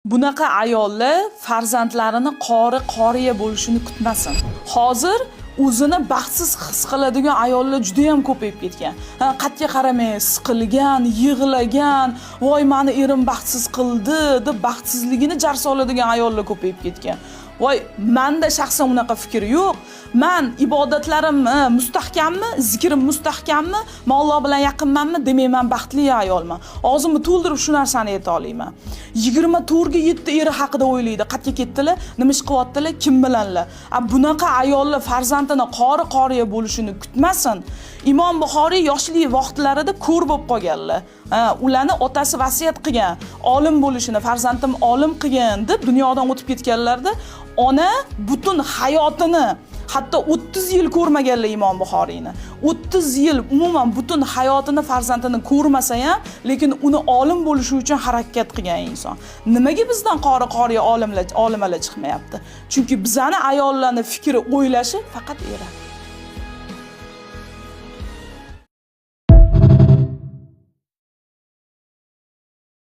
Bunaqa ayollar farzandlarini qoriya bo'lishini kutmasin. Hozir o'zini baxtsiz his qiladigan ayollar juda ham ko'payib ketgan. Qatga qaramay siqilgan, yig'lagan, voy meni erim baxtsiz qildi deb baxtsizligini jar soladigan ayollar ko'payib ketgan. Voy, menda shaxsan unaqa fikr yo'q. Men ibodatlarim mustahkammi, zikrim mustahkammi, men Alloh bilan yaqinmanmi, demayman baxtli ayolman. Og'zimni to'ldirib shu narsani ayta olaman. 24 ga 7 eri haqida o'ylaydi. Qayerga ketdilar, nima ish qilyaptilar, kim bilanlar. Bunaqa ayollar farzandini qoriya bo'lishini kutmasin. Imom Buxoriy yoshlik vaqtlarida ko'r bo'lib qolganlar. Ularni otasi vasiyat qilgan, olim bo'lishini, farzandim olim qilgan deb dunyodan o'tib ketganlarda ona butun hayotini, hatto 30 yil ko'rmaganlar Imom Buxoriyni. 30 yil umuman butun hayotini farzandini ko'rmasa ham, lekin uni olim bo'lishi uchun harakat qilgan inson. Nimaga bizdan qoriya olimlar chiqmayapti? Chunki bizani ayollarning fikri, o'ylashi faqat eri.